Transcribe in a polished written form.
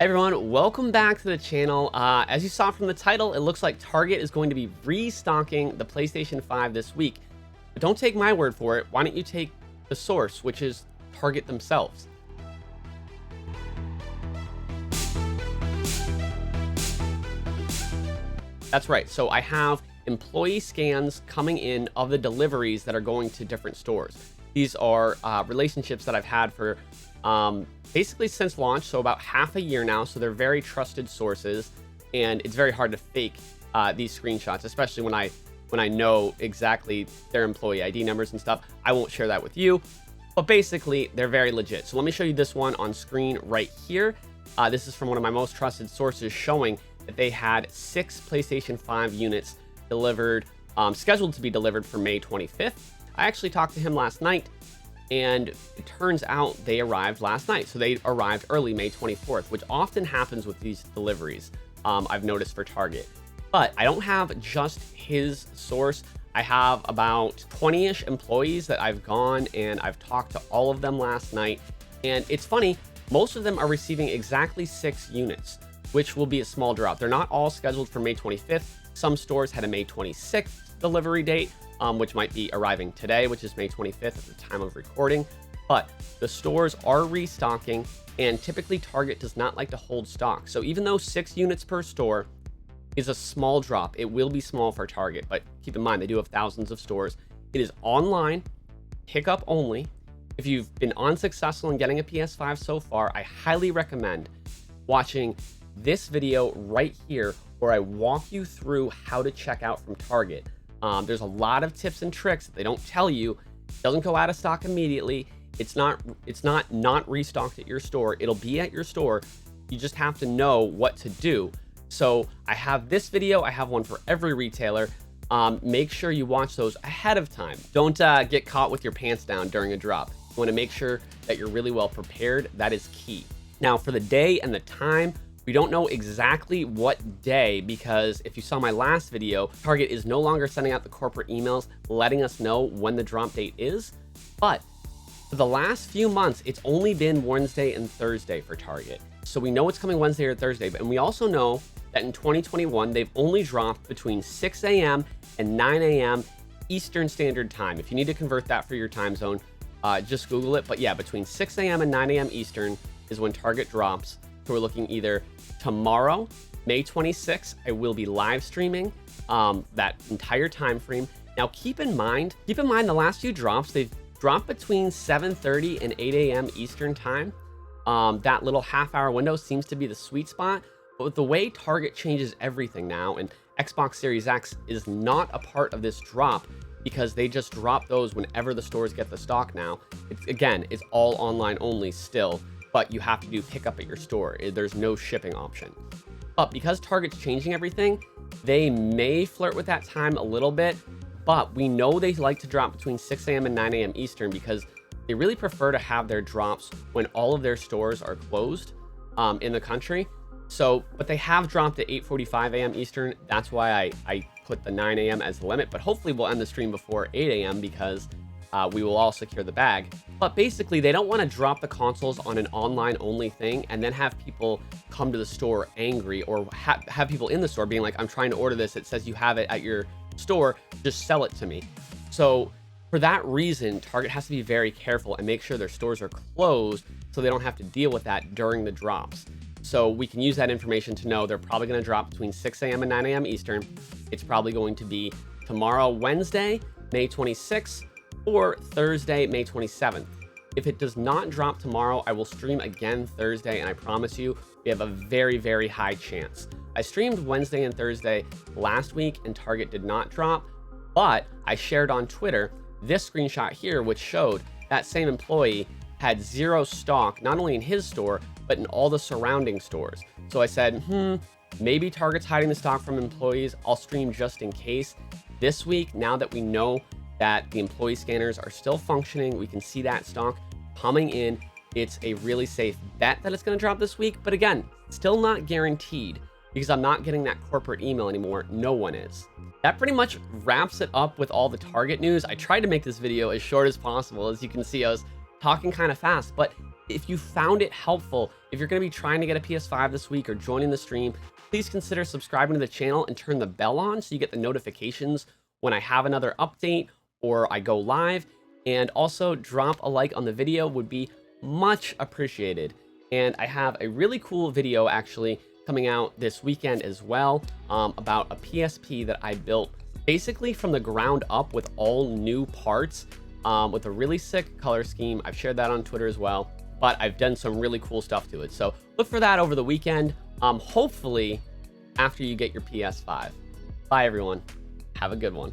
Everyone, welcome back to the channel. As you saw from the title, it looks like Target is going to be restocking the PlayStation 5 this week. But don't take my word for it. Why don't you take the source, which is Target themselves? That's right. So I have employee scans coming in of the deliveries that are going to different stores. These are relationships that I've had for basically since launch, so about half a year now. So they're very trusted sources, and it's very hard to fake these screenshots, especially when I know exactly their employee ID numbers and stuff. I won't share that with you, but basically they're very legit. So let me show you this one on screen right here. This is from one of my most trusted sources, showing that they had 6 PlayStation 5 units delivered, scheduled to be delivered for May 25th. I actually talked to him last night, and it turns out they arrived last night. So they arrived early, May 24th, which often happens with these deliveries, I've noticed for Target. But I don't have just his source. I have about 20-ish employees that I've gone and I've talked to all of them last night. And it's funny, most of them are receiving exactly 6 units, which will be a small drop. They're not all scheduled for May 25th. Some stores had a May 26th delivery date, which might be arriving today, which is May 25th at the time of recording. But the stores are restocking, and typically Target does not like to hold stock. So even though 6 units per store is a small drop, it will be small for Target. But keep in mind, they do have thousands of stores. It is online, pickup only. If you've been unsuccessful in getting a PS5 so far, I highly recommend watching this video right here, where I walk you through how to check out from Target. There's a lot of tips and tricks that they don't tell you. It doesn't go out of stock immediately. It's not restocked at your store. It'll be at your store. You just have to know what to do. So I have this video. I have one for every retailer. Make sure you watch those ahead of time. Don't get caught with your pants down during a drop. You want to make sure that you're really well prepared. That is key. Now, for the day and the time, we don't know exactly what day, because if you saw my last video, Target is no longer sending out the corporate emails letting us know when the drop date is. But for the last few months, it's only been Wednesday and Thursday for Target. So we know it's coming Wednesday or Thursday, and we also know that in 2021, they've only dropped between 6 a.m. and 9 a.m. Eastern Standard Time. If you need to convert that for your time zone, just Google it. But yeah, between 6 a.m. and 9 a.m. Eastern is when Target drops. So we're looking either tomorrow, May 26th, I will be live streaming that entire time frame. Now keep in mind the last few drops, they've dropped between 7:30 and 8 a.m. Eastern time. That little half-hour window seems to be the sweet spot. But with the way Target changes everything now, and Xbox Series X is not a part of this drop, because they just drop those whenever the stores get the stock now. It's all online only still, but you have to do pickup at your store. There's no shipping option. But because Target's changing everything, they may flirt with that time a little bit, but we know they like to drop between 6 a.m. and 9 a.m. Eastern, because they really prefer to have their drops when all of their stores are closed in the country. So, but they have dropped at 8:45 a.m. Eastern. That's why I put the 9 a.m. as the limit, but hopefully we'll end the stream before 8 a.m. because we will all secure the bag. But basically, they don't want to drop the consoles on an online only thing and then have people come to the store angry, or have people in the store being like, I'm trying to order this, it says you have it at your store, just sell it to me. So for that reason, Target has to be very careful and make sure their stores are closed so they don't have to deal with that during the drops. So we can use that information to know they're probably going to drop between 6 a.m. and 9 a.m. Eastern. It's probably going to be tomorrow, Wednesday, May 26th, or Thursday, May 27th. If it does not drop tomorrow, I will stream again Thursday, and I promise you, we have a very, very high chance. I streamed Wednesday and Thursday last week, and Target did not drop, but I shared on Twitter this screenshot here, which showed that same employee had 0 stock, not only in his store, but in all the surrounding stores. So I said, maybe Target's hiding the stock from employees. I'll stream just in case. This week, now that we know that the employee scanners are still functioning, we can see that stock coming in, it's a really safe bet that it's going to drop this week. But again, still not guaranteed, because I'm not getting that corporate email anymore. No one is. That pretty much wraps it up with all the Target news. I tried to make this video as short as possible. As you can see, I was talking kind of fast, but if you found it helpful, if you're going to be trying to get a PS5 this week or joining the stream, please consider subscribing to the channel and turn the bell on so you get the notifications when I have another update or I go live. And also drop a like on the video would be much appreciated. And I have a really cool video actually coming out this weekend as well, about a PSP that I built basically from the ground up with all new parts, with a really sick color scheme. I've shared that on Twitter as well, but I've done some really cool stuff to it. So look for that over the weekend, hopefully after you get your PS5. Bye everyone. Have a good one.